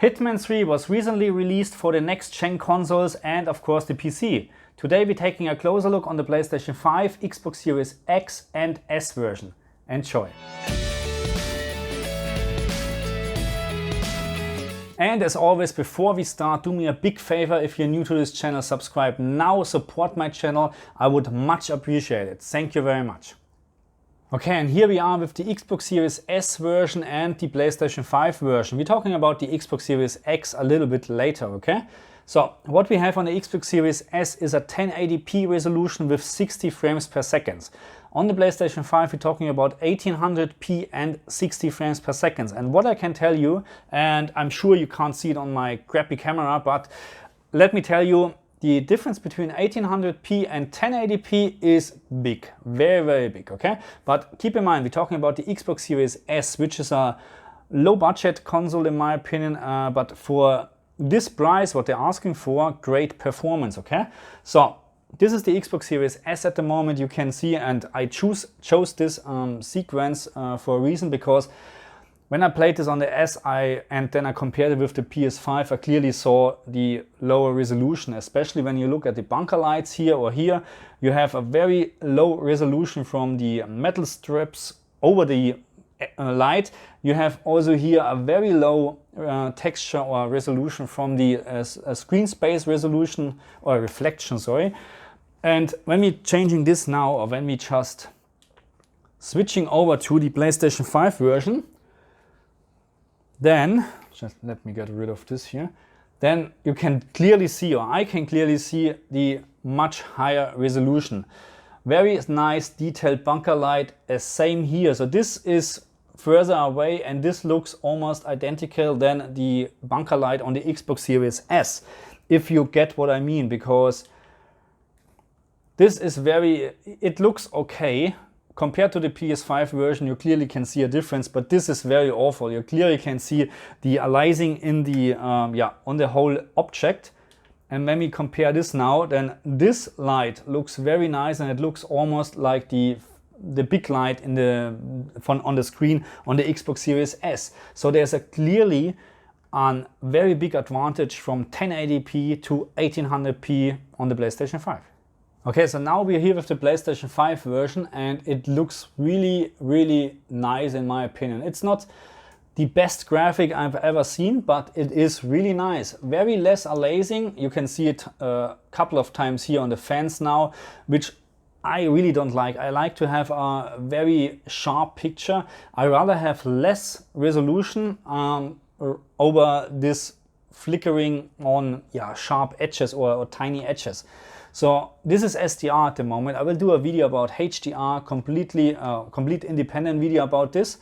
Hitman 3 was recently released for the next-gen consoles and of course the PC. Today we're taking a closer look on the PlayStation 5, Xbox Series X and S version. Enjoy! And as always, before we start, do me a big favor. If you're new to this channel, subscribe now, support my channel. I would much appreciate it. Thank you very much. Okay, and here we are with the Xbox Series S version and the PlayStation 5 version. We're talking about the Xbox Series X a little bit later, okay? So what we have on the Xbox Series S is a 1080p resolution with 60 frames per second. On the PlayStation 5 we're talking about 1800p and 60 frames per second. And what I can tell you, and I'm sure you can't see it on my crappy camera, but let me tell you, the difference between 1800p and 1080p is big, very, very big, okay? But keep in mind, we're talking about the Xbox Series S, which is a low budget console in my opinion, but for this price, what they're asking for, great performance, okay? So this is the Xbox Series S at the moment, you can see, and I chose this sequence for a reason, because when I played this on the S and then I compared it with the PS5, I clearly saw the lower resolution, especially when you look at the bunker lights here or here. You have a very low resolution from the metal strips over the light. You have also here a very low texture or resolution from the screen space resolution or reflection, sorry. And when we're changing this now, or when we just switching over to the PlayStation 5 version, then, just let me get rid of this here, then you can clearly see, or I can clearly see, the much higher resolution. Very nice detailed bunker light, same here. So this is further away and this looks almost identical than the bunker light on the Xbox Series S, if you get what I mean, because this is it looks okay. Compared to the PS5 version, you clearly can see a difference, but this is very awful. You clearly can see the aliasing in the on the whole object. And when we compare this now, then this light looks very nice, and it looks almost like the big light in on the screen on the Xbox Series S. So there's clearly a very big advantage from 1080p to 1800p on the PlayStation 5. Okay, so now we're here with the PlayStation 5 version and it looks really, really nice in my opinion. It's not the best graphic I've ever seen, but it is really nice. Very less aliasing. You can see it a couple of times here on the fans now, which I really don't like. I like to have a very sharp picture. I rather have less resolution over this flickering on sharp edges or tiny edges. So this is SDR at the moment. I will do a video about HDR, complete independent video about this.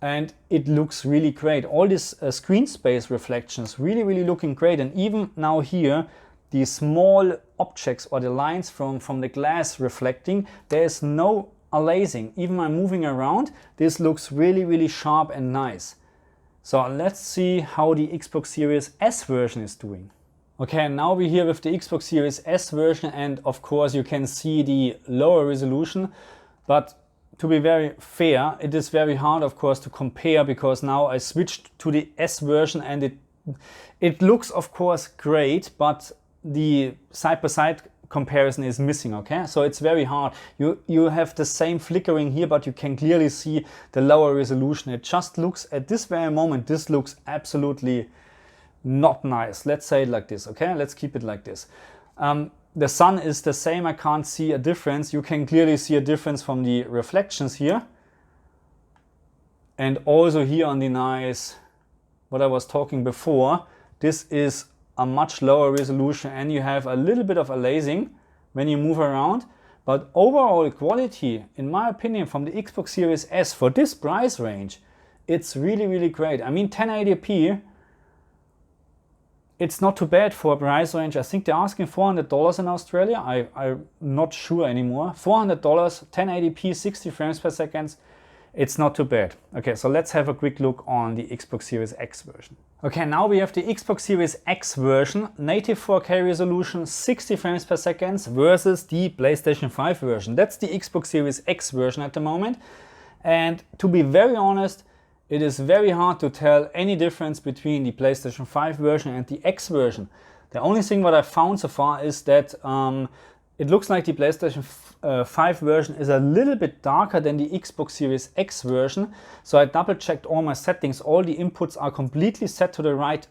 And it looks really great. All these screen space reflections really, really looking great. And even now here, the small objects or the lines from the glass reflecting, there's no aliasing. Even when moving around, this looks really, really sharp and nice. So let's see how the Xbox Series S version is doing. Okay, and now we're here with the Xbox Series S version, and of course you can see the lower resolution, but to be very fair, it is very hard of course to compare, because now I switched to the S version and it looks of course great, but the side-by-side comparison is missing, okay? So it's very hard. You have the same flickering here, but you can clearly see the lower resolution. It just looks, at this very moment, this looks absolutely not nice. Let's say it like this, okay? Let's keep it like this. The sun is the same. I can't see a difference. You can clearly see a difference from the reflections here. And also here on the nice, what I was talking before, this is a much lower resolution and you have a little bit of aliasing when you move around. But overall quality, in my opinion, from the Xbox Series S for this price range, it's really, really great. I mean, 1080p, it's not too bad for a price range. I think they're asking $400 in Australia. I'm not sure anymore. $400, 1080p, 60 frames per second. It's not too bad. Okay, so let's have a quick look on the Xbox Series X version. Okay, now we have the Xbox Series X version, native 4K resolution, 60 frames per second versus the PlayStation 5 version. That's the Xbox Series X version at the moment. And to be very honest, it is very hard to tell any difference between the PlayStation 5 version and the X version. The only thing what I found so far is that it looks like the PlayStation 5 version is a little bit darker than the Xbox Series X version. So I double checked all my settings. All the inputs are completely set to the right,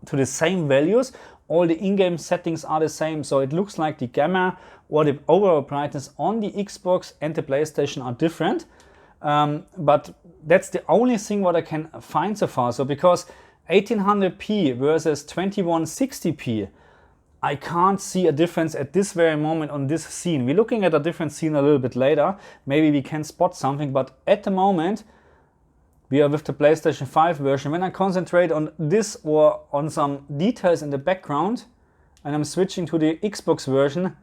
to the same values. All the in-game settings are the same. So it looks like the gamma or the overall brightness on the Xbox and the PlayStation are different. But that's the only thing what I can find so far. So because 1800p versus 2160p, I can't see a difference at this very moment on this scene. We're looking at a different scene a little bit later. Maybe we can spot something, but at the moment we are with the PlayStation 5 version. When I concentrate on this or on some details in the background and I'm switching to the Xbox version,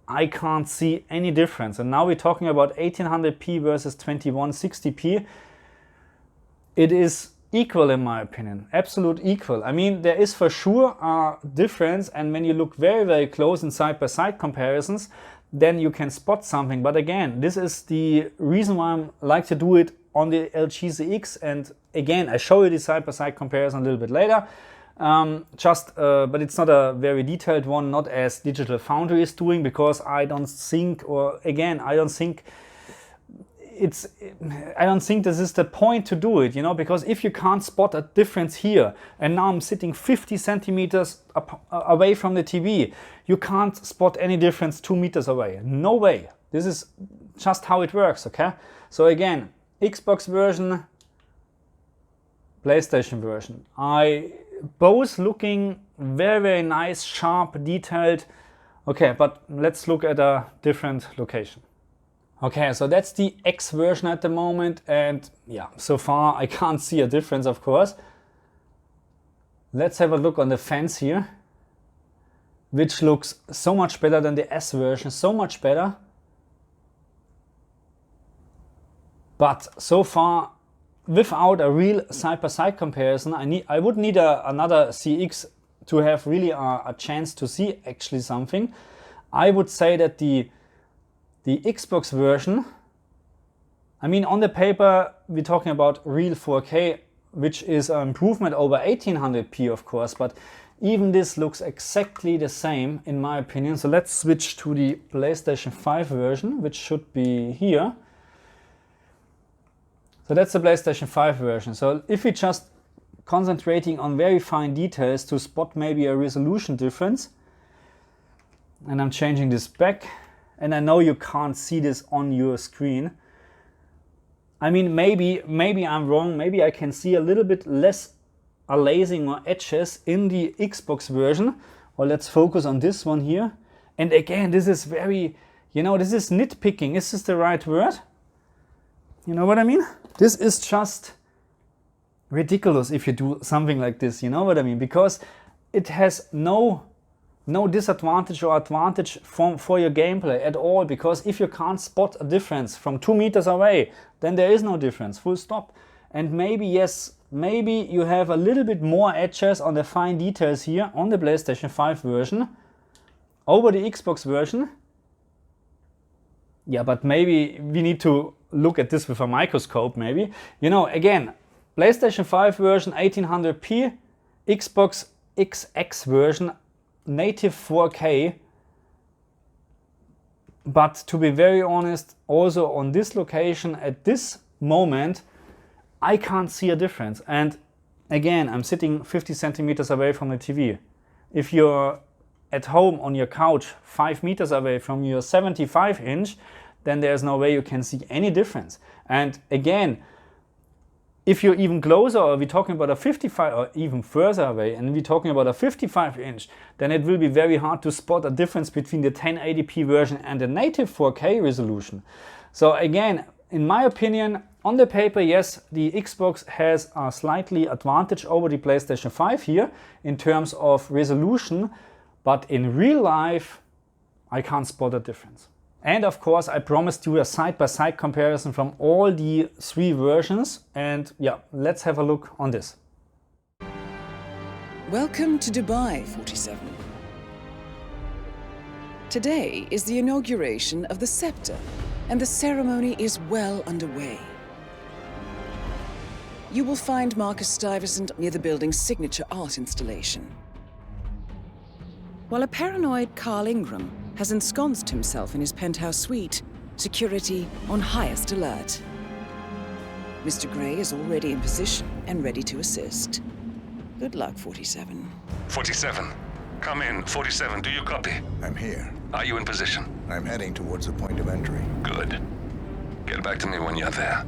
I can't see any difference. And now we're talking about 1800p versus 2160p. It is equal in my opinion, absolute equal. I mean, there is for sure a difference, and when you look very, very close in side-by-side comparisons, then you can spot something. But again, this is the reason why I like to do it on the LG ZX. And again, I show you the side-by-side comparison a little bit later. But it's not a very detailed one, not as Digital Foundry is doing, because I don't think this is the point to do it, you know, because if you can't spot a difference here, and now I'm sitting 50 centimeters away from the TV, you can't spot any difference 2 meters away. No way. This is just how it works, okay? So again, Xbox version, PlayStation version. Both looking very, very nice, sharp, detailed. Okay, but let's look at a different location. Okay, so that's the X version at the moment, and yeah, so far I can't see a difference, of course. Let's have a look on the fence here, which looks so much better than the S version, so much better. But so far, without a real side-by-side comparison, I would need another CX to have really a chance to see actually something. I would say that the Xbox version, I mean, on the paper we're talking about real 4K, which is an improvement over 1800p, of course, but even this looks exactly the same in my opinion. So let's switch to the PlayStation 5 version, which should be here. So that's the PlayStation 5 version. So if we're just concentrating on very fine details to spot maybe a resolution difference, and I'm changing this back, and I know you can't see this on your screen. I mean, maybe I'm wrong. Maybe I can see a little bit less aliasing or edges in the Xbox version. Well, let's focus on this one here. And again, this is very, you know, this is nitpicking. Is this the right word? You know what I mean? This is just ridiculous if you do something like this. You know what I mean? Because it has no disadvantage or advantage for your gameplay at all, because if you can't spot a difference from 2 meters away, then there is no difference, full stop. And maybe, yes, maybe you have a little bit more edges on the fine details here on the PlayStation 5 version over the Xbox version. Yeah, but maybe we need to look at this with a microscope maybe. You know, again, PlayStation 5 version 1800p, Xbox XX version native 4K, but to be very honest, also on this location at this moment, I can't see a difference. And again, I'm sitting 50 centimeters away from the TV. If you're at home on your couch 5 meters away from your 75-inch, then there's no way you can see any difference. And again, if you're even closer, or we're talking about a 55 or even further away, and we're talking about a 55-inch, then it will be very hard to spot a difference between the 1080p version and the native 4K resolution. So again, in my opinion, on the paper, yes, the Xbox has a slightly advantage over the PlayStation 5 here in terms of resolution, but in real life, I can't spot a difference. And of course, I promised you a side-by-side comparison from all the 3 versions. And yeah, let's have a look on this. Welcome to Dubai, 47. Today is the inauguration of the scepter, and the ceremony is well underway. You will find Marcus Stuyvesant near the building's signature art installation. While a paranoid Carl Ingram has ensconced himself in his penthouse suite, security on highest alert. Mr. Gray is already in position and ready to assist. Good luck, 47. 47. Come in. 47, do you copy? I'm here. Are you in position? I'm heading towards the point of entry. Good. Get back to me when you're there.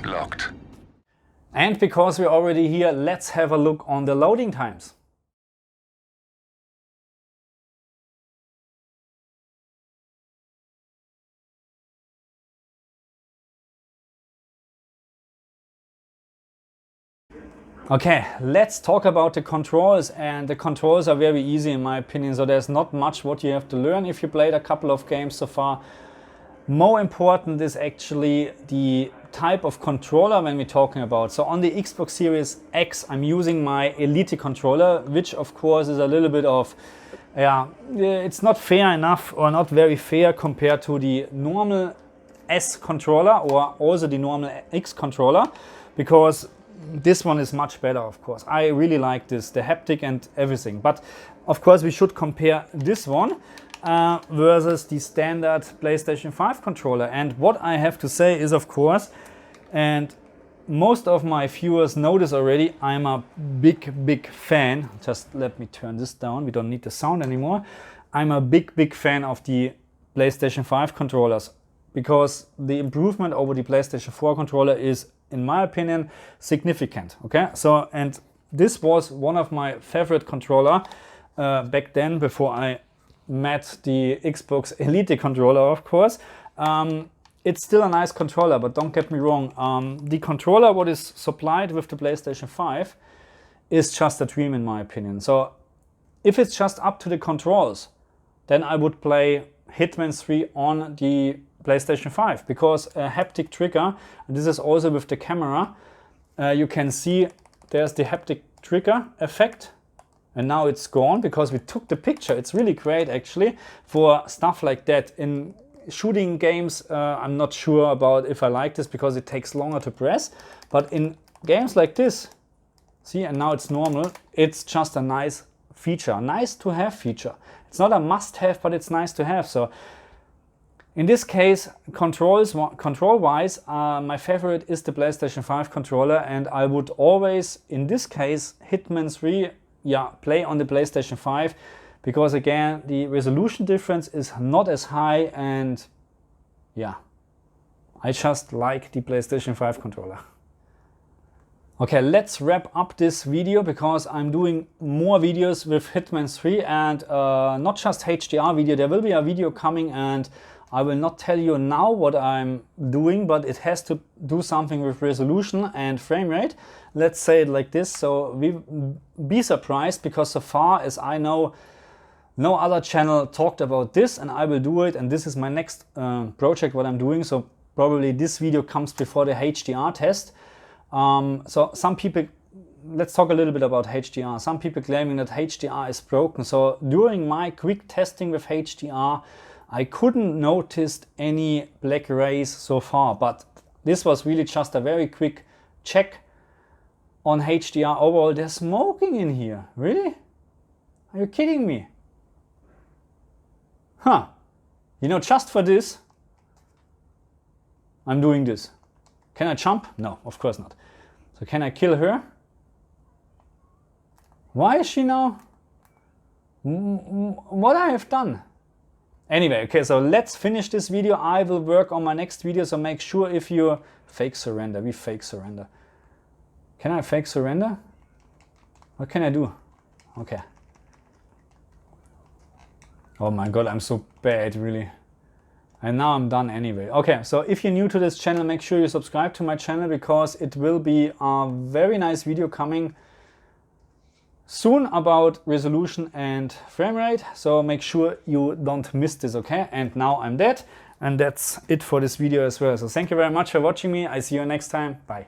Locked. And because we're already here, let's have a look on the loading times. Okay, let's talk about the controls, and the controls are very easy in my opinion, so there's not much what you have to learn if you played a couple of games so far. More important is actually the type of controller when we're talking about. So on the Xbox Series X, I'm using my Elite controller, which of course is a little bit of, it's not fair enough or not very fair compared to the normal S controller or also the normal X controller, because this one is much better, of course. I really like this, the haptic and everything. But of course we should compare this one versus the standard PlayStation 5 controller. And what I have to say is, of course, and most of my viewers know this already, I'm a big fan. Just let me turn this down, we don't need the sound anymore. I'm a big fan of the PlayStation 5 controllers, because the improvement over the PlayStation 4 controller is, in my opinion, significant. Okay, so, and this was one of my favorite controller back then, before I met the Xbox Elite controller, of course. It's still a nice controller, but don't get me wrong, the controller what is supplied with the PlayStation 5 is just a dream in my opinion. So if it's just up to the controls, then I would play Hitman 3 on the PlayStation 5, because a haptic trigger, and this is also with the camera, you can see there's the haptic trigger effect, and now it's gone because we took the picture. It's really great actually for stuff like that. In shooting games, I'm not sure about if I like this because it takes longer to press, but in games like this, see, and now it's normal, it's just a nice feature, nice to have feature. It's not a must have, but it's nice to have. So in this case, control-wise, my favorite is the PlayStation 5 controller, and I would always, in this case, Hitman 3, play on the PlayStation 5, because again, the resolution difference is not as high, and I just like the PlayStation 5 controller. Okay, let's wrap up this video, because I'm doing more videos with Hitman 3, and not just HDR video. There will be a video coming, and I will not tell you now what I'm doing, but it has to do something with resolution and frame rate. Let's say it like this. So be surprised, because so far as I know, no other channel talked about this, and I will do it. And this is my next project what I'm doing. So probably this video comes before the HDR test. So some people, let's talk a little bit about HDR. Some people claiming that HDR is broken. So during my quick testing with HDR, I couldn't notice any black rays so far, but this was really just a very quick check on HDR. Overall, there's smoking in here. Really? Are you kidding me? Huh. You know, just for this, I'm doing this. Can I jump? No, of course not. So can I kill her? Why is she now? What I have done? Anyway, okay, so let's finish this video. I will work on my next video, so make sure if you fake surrender, we fake surrender. Can I fake surrender? What can I do? Okay. Oh my god, I'm so bad, really. And now I'm done anyway. Okay, so if you're new to this channel, make sure you subscribe to my channel, because it will be a very nice video coming soon about resolution and frame rate, so make sure you don't miss this, okay? And now I'm dead, and that's it for this video as well. So thank you very much for watching me. I see you next time. Bye.